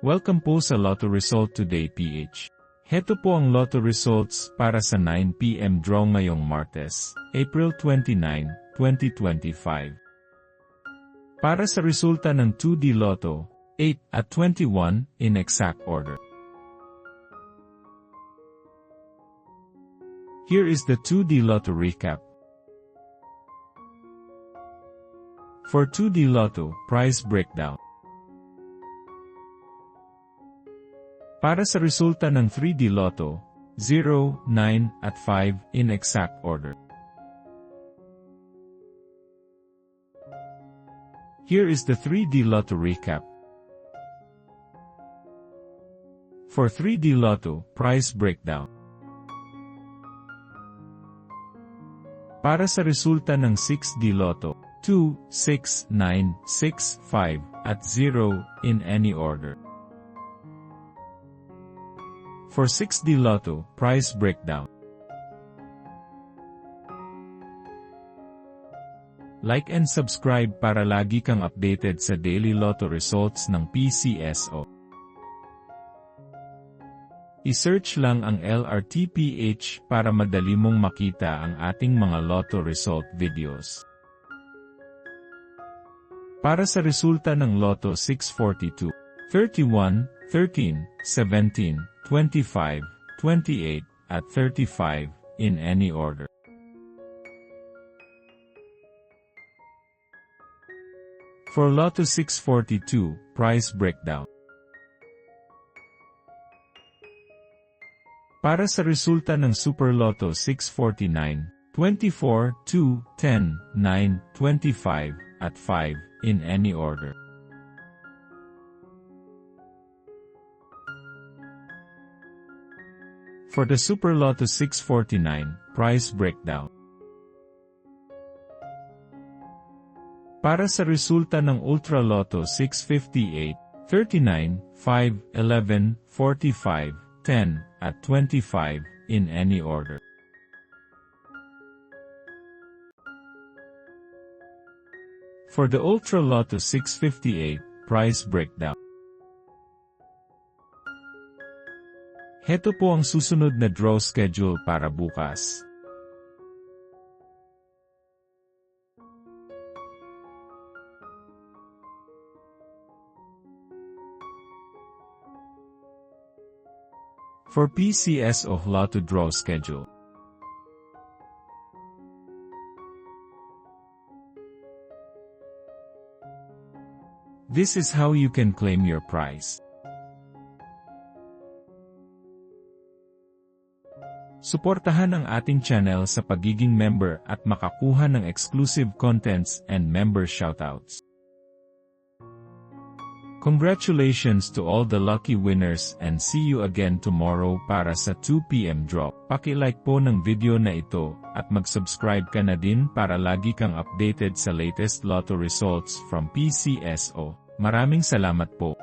Welcome po sa Lotto Result Today PH. Heto po ang Lotto Results para sa 9 PM draw ngayong Martes, April 29, 2025. Para sa resulta ng 2D Lotto, 8 at 21 in exact order. Here is the 2D Lotto recap. For 2D Lotto, prize breakdown. Para sa resulta ng 3D Lotto, 0, 9, at 5 in exact order. Here is the 3D Lotto recap. For 3D Lotto, prize breakdown. Para sa resulta ng 6D Lotto, 2, 6, 9, 6, 5, at 0 in any order. For 6D Lotto, prize breakdown. Like and subscribe para lagi kang updated sa daily Lotto results ng PCSO. I-search lang ang LRTPH para madali mong makita ang ating mga Lotto result videos. Para sa resulta ng Lotto 642, 31, 13, 17, 25, 28, at 35, in any order. For Lotto 642, prize breakdown. Para sa resulta ng Super Lotto 649, 24, 2, 10, 9, 25, at 5, in any order. For the Super Lotto 649, prize breakdown. Para sa resulta ng Ultra Lotto 658, 39, 5, 11, 45, 10, at 25, in any order. For the Ultra Lotto 658, prize breakdown. Heto po ang susunod na draw schedule para bukas. For PCSO Lotto draw schedule. This is how you can claim your prize. Suportahan ang ating channel sa pagiging member at makakuha ng exclusive contents and member shoutouts. Congratulations to all the lucky winners and see you again tomorrow para sa 2 PM draw. Paki-like po ng video na ito at mag-subscribe ka na din para lagi kang updated sa latest Lotto results from PCSO. Maraming salamat po.